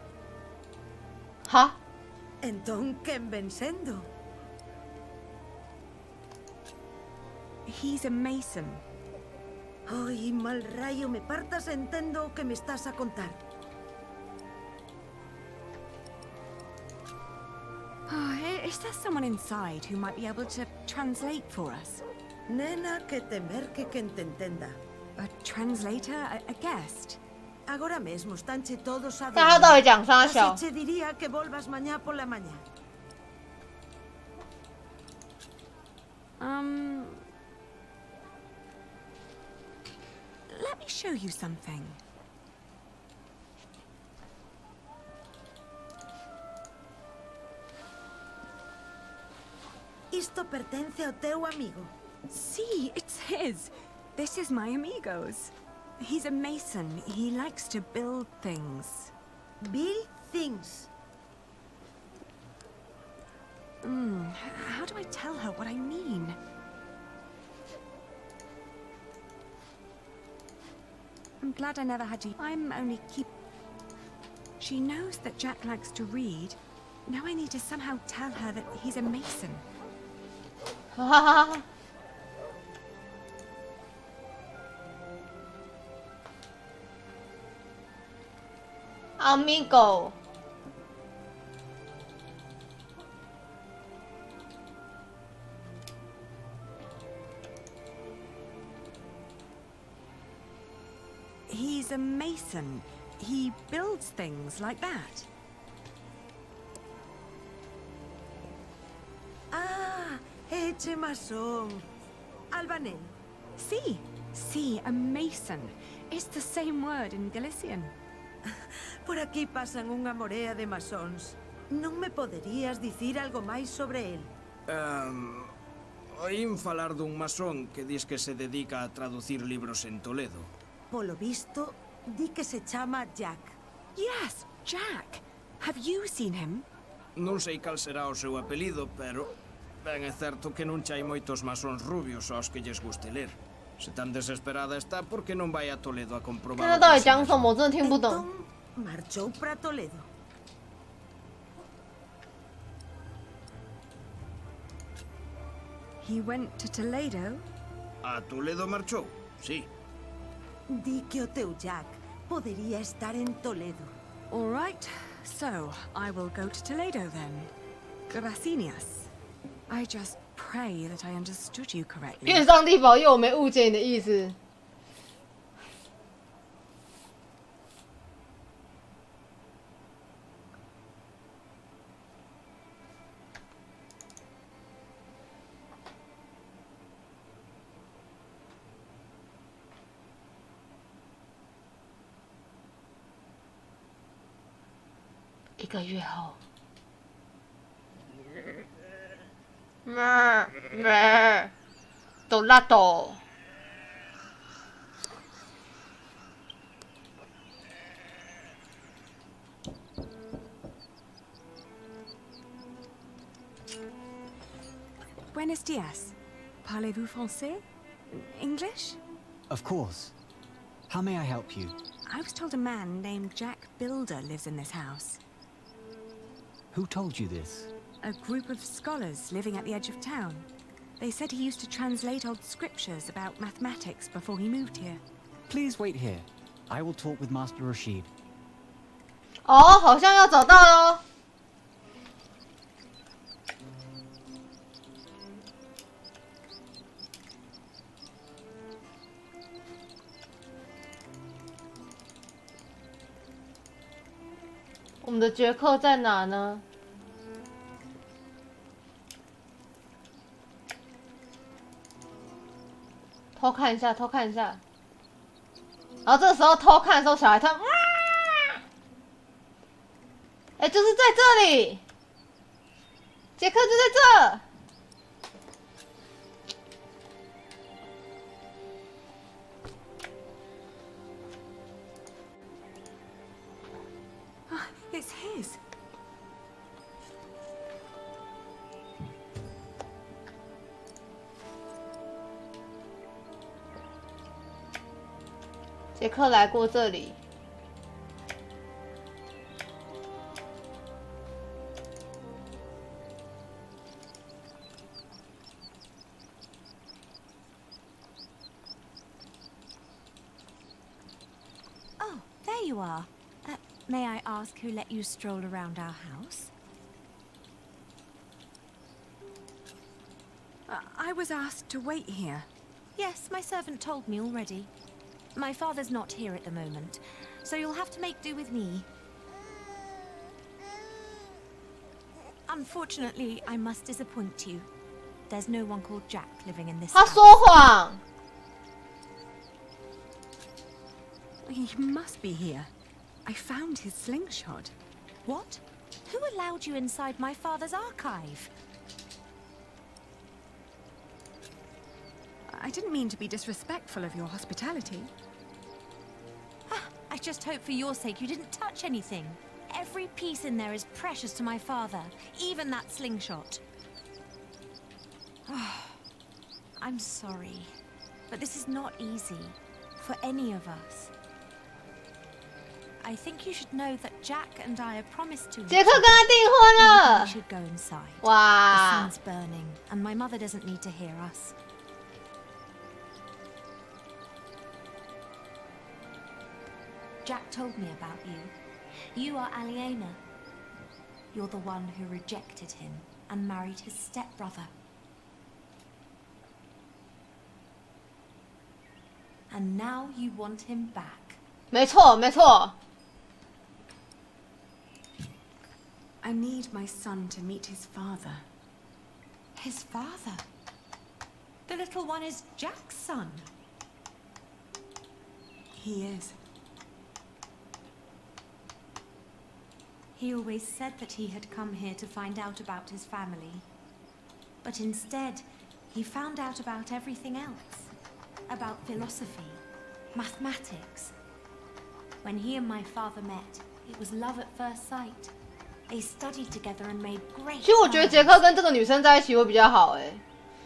Huh? Entón, quen ven sendo? He's a mason. Ay, mal rayo, me partas entendo o que me estás a contar. Is there someone inside who might be able to translate for us? Nena, que temer que quen te entenda. A translator? A guest? Agora mesmo estanche todos a 那他到底讲啥小？ Así che diría que volvas mañá pola mañá. Let me show you something. Isto pertence ao teu amigo. See, it's his. This is my amigo's. He's a mason. He likes to build things. Build things. How do I tell her what I mean? I'm glad I never had to. I'm only keep... She knows that Jack likes to read. Now I need to somehow tell her that he's a mason. Amigo. He's a mason. He builds things like that. Ah, eche masón. Albanel. Sí, a mason. It's the same word in Galician. Por aquí pasan unha morea de masóns. Non me poderías dicir algo máis sobre el? Oín falar dun masón que dis que se dedica a traducir libros en Toledo. Polo visto, di que se chama Jack. Yes, Jack. Have you seen him? Non sei cal será o seu apelido, pero ben é certo que non chai moitos masóns rubios aos que lles guste ler. Se tan desesperada está, por que non vai a Toledo a comprobar? 看他到底讲什么，我真的听不懂。 Marchou para Toledo. He went to Toledo? A Toledo marchou, sí. Di que o teu Jack podería estar en Toledo. All right, so I will go to Toledo then. Gracias. I just pray that I understood you correctly. 愿上帝保佑我没误解你的意思。1个月后。 Dorato. Buenos dias. Parlez-vous français? English? Of course. How may I help you? I was told a man named Jack Builder lives in this house. Who told you this? A group of scholars living at the edge of town. They said he used to translate old scriptures about mathematics before he moved here. Please wait here. I will talk with Master Rashid. 哦，好像要找到喽。我们的绝课在哪呢？ 偷看一下，偷看一下。然后这时候偷看的时候，小孩他哇，哎，就是在这里，杰克就在这。It's his. 杰克来过这里。Oh, there you are. May I ask who let you stroll around our house? I was asked to wait here. Yes, my servant told me already. My father's not here at the moment, so you'll have to make do with me. Unfortunately, I must disappoint you. There's no one called Jack living in this house. 他说谎。 He must be here. I found his slingshot. What? Who allowed you inside my father's archive? I didn't mean to be disrespectful of your hospitality. I just hope for your sake you didn't touch anything. Every piece in there is precious to my father, even that slingshot. I'm sorry, but this is not easy for any of us. I think you should know that Jack and I are promised to. 杰克跟他订婚了。 We should go inside. 哇 The sun's burning, and my mother doesn't need to hear us. Jack told me about you. You are Aliena. You're the one who rejected him and married his stepbrother. And now you want him back. 没错，没错。I need my son to meet his father. His father? The little one is Jack's son. He is. He always said that he had come here to find out about his family. But instead, he found out about everything else. About philosophy, mathematics. When he and my father met, it was love at first sight. They studied together and made great. 其实我觉得杰克跟这个女生在一起会比较好哎。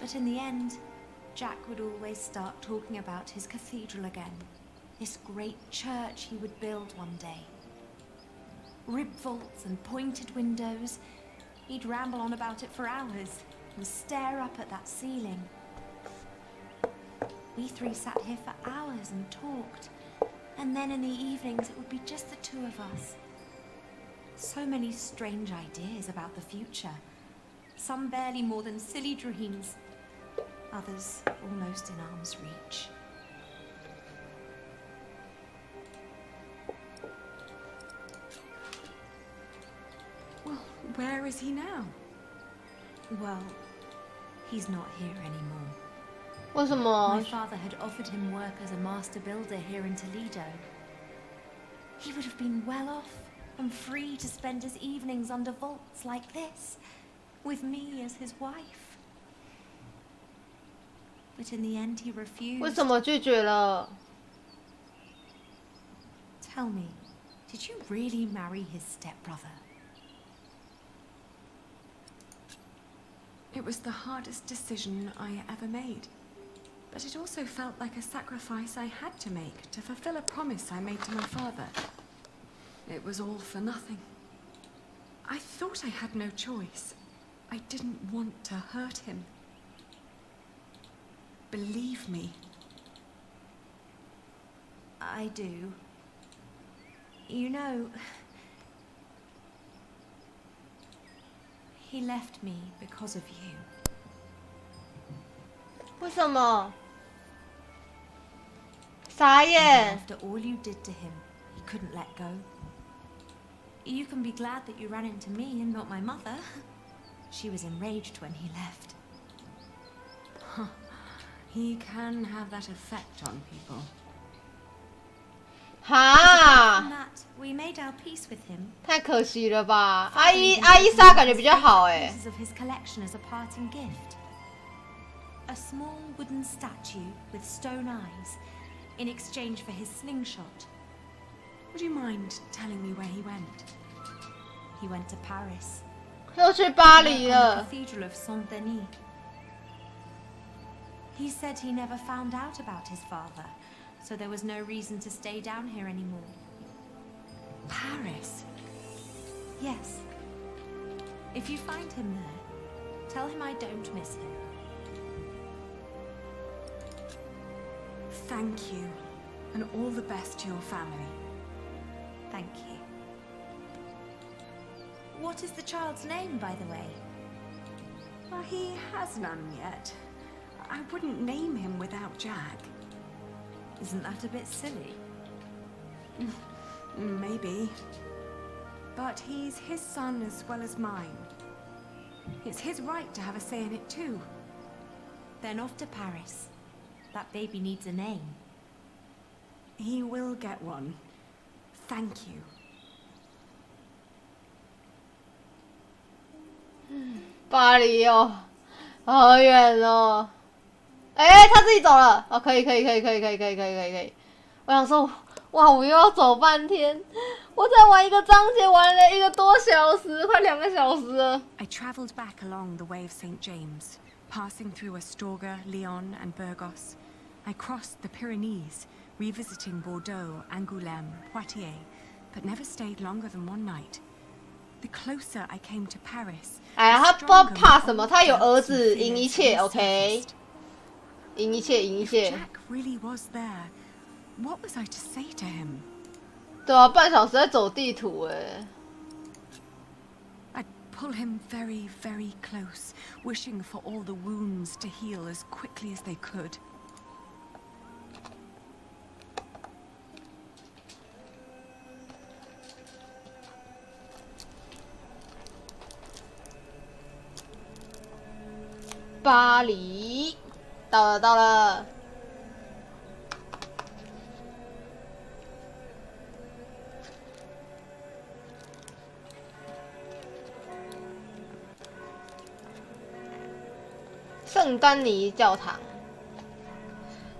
But in the end, Jack would always start talking about his cathedral again. This great church he would build one day. Rib vaults and pointed windows. He'd ramble on about it for hours and stare up at that ceiling. We three sat here for hours and talked. And then in the evenings it would be just the two of us. So many strange ideas about the future. Some barely more than silly dreams. Others almost in arm's reach. Well, where is he now? Well, he's not here anymore. 为什么？ My father had offered him work as a master builder here in Toledo. He would have been well off and free to spend his evenings under vaults like this, with me as his wife. But in the end he refused. 为什么拒绝了？ Tell me, did you really marry his stepbrother? It was the hardest decision I ever made. But it also felt like a sacrifice I had to make to fulfill a promise I made to my father. It was all for nothing. I thought I had no choice. I didn't want to hurt him. Believe me. I do. You know, he left me because of you. 为什么？傻眼。 After all you did to him, he couldn't let go. You can be glad that you ran into me and not my mother. She was enraged when he left. He can have that effect on people. 哈 That we made our peace with him. 太可惜了吧？阿伊莎感觉比较好哎。 Pieces of his collection as a parting gift. A small wooden statue with stone eyes, in exchange for his slingshot. Would you mind telling me where he went? He went to Paris. 又去巴黎 The 了。 Cathedral of Saint-Denis. He said he never found out about his father, so there was no reason to stay down here anymore. Paris? Yes. If you find him there, tell him I don't miss him. Thank you, and all the best to your family. Thank you. What is the child's name, by the way? Well, he has none yet. I wouldn't name him without Jack. Isn't that a bit silly? Maybe. But he's his son as well as mine. It's his right to have a say in it too. Then off to Paris. That baby needs a name. He will get one. Thank you. 巴黎哦，好远哦。哎，他自己走了。哦，可以。我想说，哇，我又要走半天。我才玩一个章节，玩了1个多小时，快2个小时了。I travelled back along the way of St. James, passing through Astorga, Lyon, and Burgos. I crossed the Pyrenees, revisiting Bordeaux, Angoulême, Poitiers, but never stayed longer than one night. The closer I came to Paris, 哎呀，他不知道怕什么，他有儿子，赢一切 ，OK， 赢一切。 Jack really was there. What was I to say to him? 对啊，半小时在走地图哎。I'd pull him very, very close, wishing for all the wounds to heal as quickly as they could. 巴黎，到了到了。圣丹尼教堂，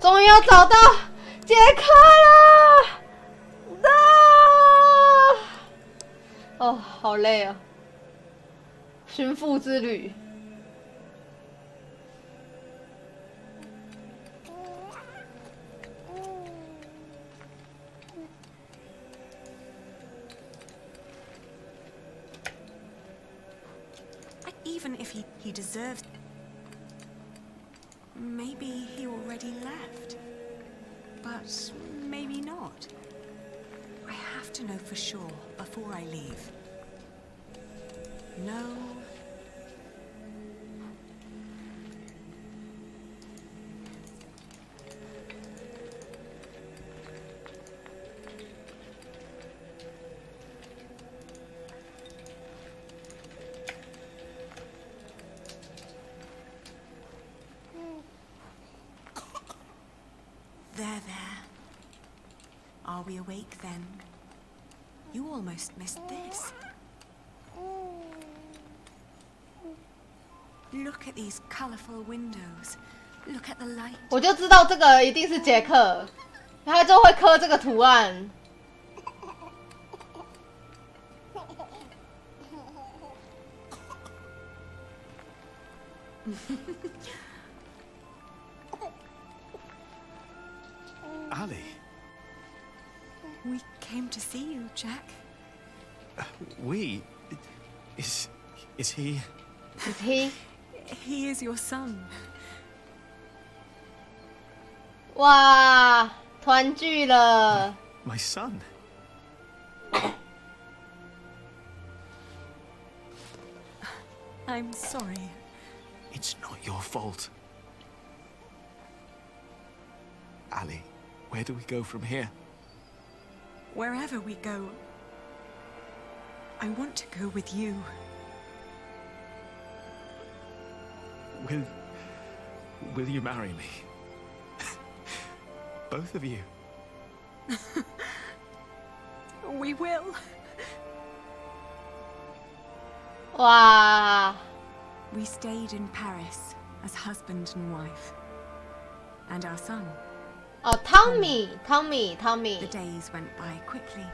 终于要找到杰克了！哦，好累啊！寻父之旅。Even if he deserves... Maybe he already left. But maybe not. I have to know for sure before I leave. No. There. Are we awake then? You almost missed this. Look at these colorful windows. Look at the light. 我就知道这个一定是杰克，他就会刻这个图案。Ali. We came to see you, Jack. We? Is he? Is he? He is your son. 哇，团聚了 My son? I'm sorry. It's not your fault. Ali, where do we go from here? Wherever we go, I want to go with you. Will you marry me? Both of you. We will. Wow. We stayed in Paris as husband and wife. And our son. Oh, Tommy. The days went by quickly.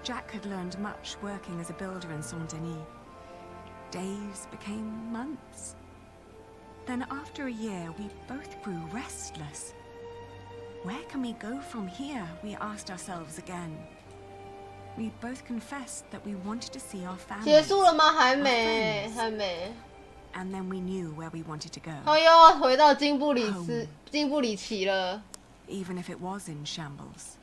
Jack had learned much working as a builder in Saint-Denis. Days became months. Then after a year, we both grew restless. Where can we go from here? We asked ourselves again. We both confessed that we wanted to see our families. 结束了吗？还没。 And then we knew where we wanted to go. 他又要回到金布里奇了。 Even if it was in shambles.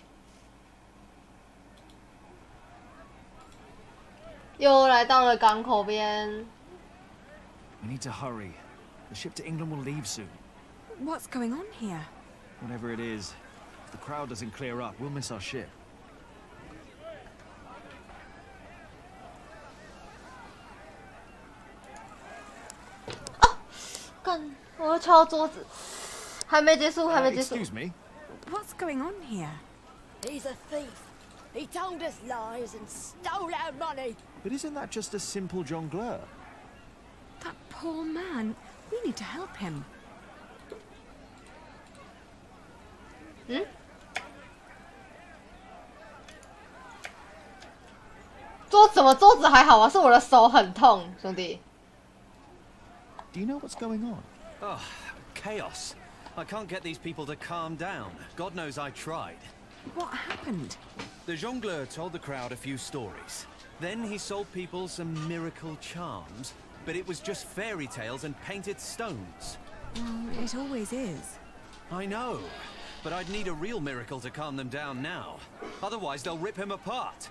又来到了港口边。 We need to hurry. The ship to England will leave soon. What's going on here? Whatever it is, if the crowd doesn't clear up, we'll miss our ship. 干！我要敲桌子，还没结束。 Excuse me. What's going on here? He's a thief. He told us lies and stole our money. But isn't that just a simple jongleur? That poor man. We need to help him. 桌子还好啊，是我的手很痛，兄弟。 Do you know what's going on? Oh, chaos. I can't get these people to calm down. God knows I tried. What happened? The jongleur told the crowd a few stories. Then he sold people some miracle charms, but it was just fairy tales and painted stones. It always is. I know, but I'd need a real miracle to calm them down now. Otherwise, they'll rip him apart.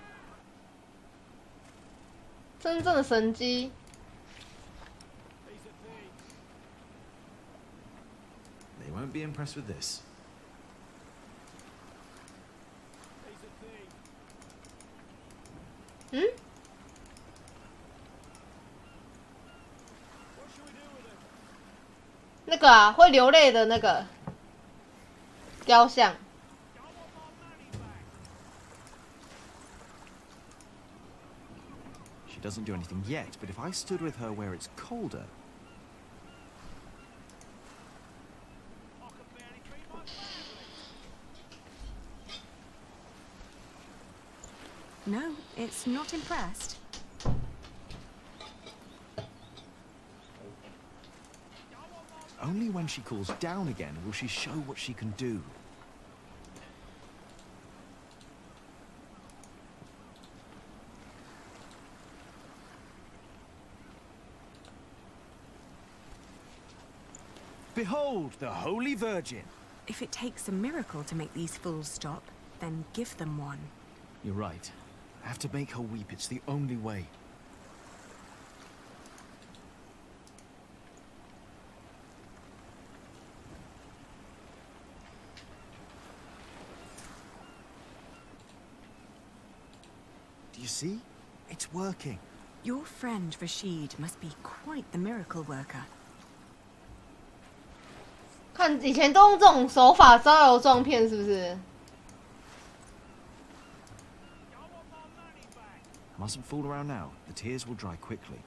真正的神机。 They won't be impressed with this. 那个啊，会流泪的那个雕像。She doesn't do anything yet, but if I stood with her where it's colder. No, it's not impressed. Only when she cools down again will she show what she can do. Behold the Holy Virgin! If it takes a miracle to make these fools stop, then give them one. You're right. I have to make her weep. It's the only way. Do you see? It's working. Your friend Rashid must be quite the miracle worker. 看以前都用这种手法招摇撞骗，是不是？ Mustn't fool around now. The tears will dry quickly.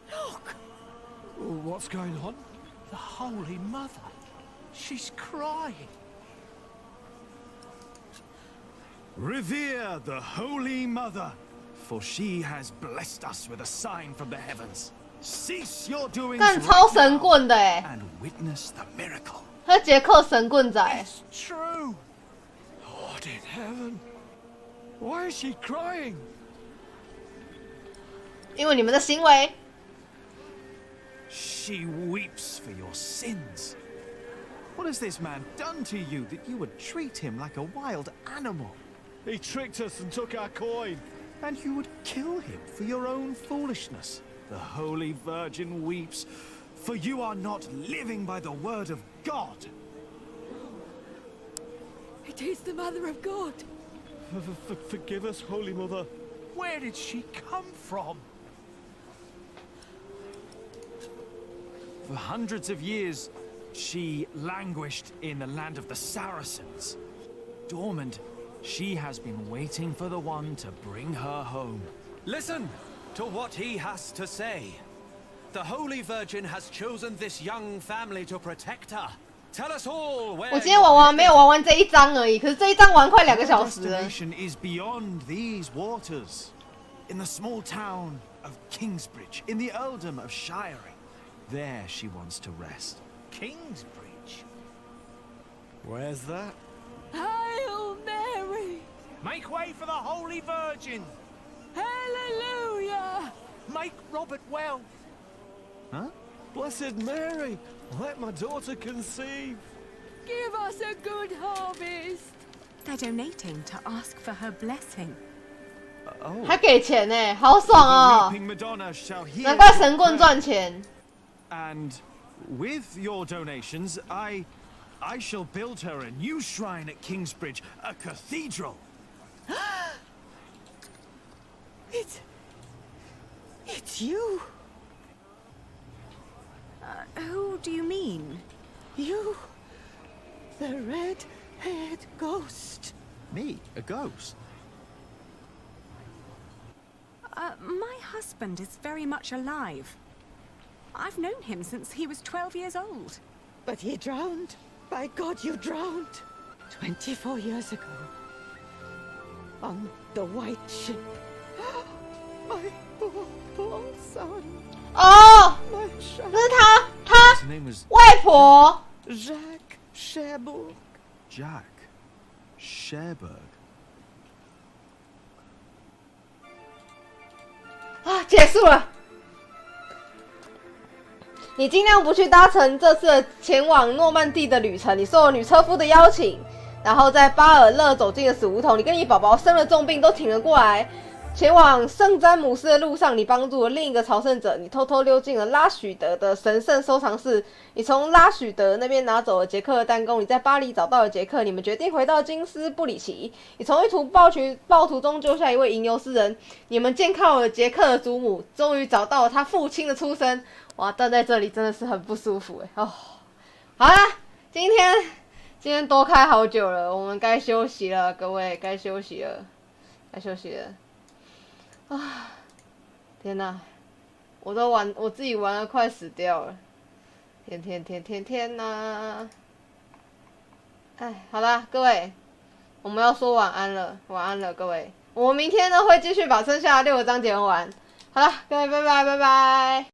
Look! What's going on? The Holy Mother. She's crying. Revere the Holy Mother, for she has blessed us with a sign from the heavens. Cease your doings 干超神棍的哎 and witness the miracle. 他捷克神棍仔。 True. Lord in heaven. Why is she crying? 因为你们的行为。 She weeps for your sins. What has this man done to you that you would treat him like a wild animal? He tricked us and took our coin. And you would kill him for your own foolishness. The Holy Virgin weeps, for you are not living by the word of God. It is the Mother of God. Forgive us, Holy Mother. Where did she come from? For hundreds of years, she languished in the land of the Saracens. Dormant, she has been waiting for the one to bring her home. Listen to what he has to say. The Holy Virgin has chosen this young family to protect her. Tell us all where. 我今天玩没有玩完这一章而已，可是这一章玩快2个小时了。 Her destination is beyond these waters, in the small town of Kingsbridge, in the earldom of Shiring. There she wants to rest. Kingsbridge? Where's that? Hail Mary! Make way for the Holy Virgin! Hallelujah! Make Robert well! Huh? Blessed Mary, let my daughter conceive. Give us a good harvest! They're donating to ask for her blessing. 还给钱呢，好爽哦！ Madonna shall hear 难怪神棍赚钱。 And with your donations, I shall build her a new shrine at Kingsbridge, a cathedral. It's you. Who do you mean? You. The red-haired ghost. Me? A ghost? My husband is very much alive. I've known him since he was 12 years old. But he drowned. By God, you drowned. 24 years ago. On the white ship. My poor son. 哦，这是他 His name was 外婆。 Jacques Cherbourg. Jack Cherbourg. 啊，结束了。你尽量不去搭乘这次前往诺曼底的旅程。你受了女车夫的邀请，然后在巴尔勒走进了死胡同。你跟你宝宝生了重病，都挺了过来。前往圣詹姆斯的路上，你帮助了另一个朝圣者，你偷偷溜进了拉许德的神圣收藏室，你从拉许德那边拿走了杰克的弹弓，你在巴黎找到了杰克，你们决定回到金斯布里奇，你从一途暴徒中救下一位吟游诗人，你们监靠了杰克的祖母，终于找到了他父亲的出生。哇，站在这里真的是很不舒服哎。哦，好啦，今天多开好久了，我们该休息了，各位该休息了，该休息了。啊！天哪，我自己玩的快死掉了！天哪！哎，好啦，各位，我们要说晚安了，晚安了，各位。我们明天呢会继续把剩下的6个章节完。好啦，各位，拜拜，拜拜。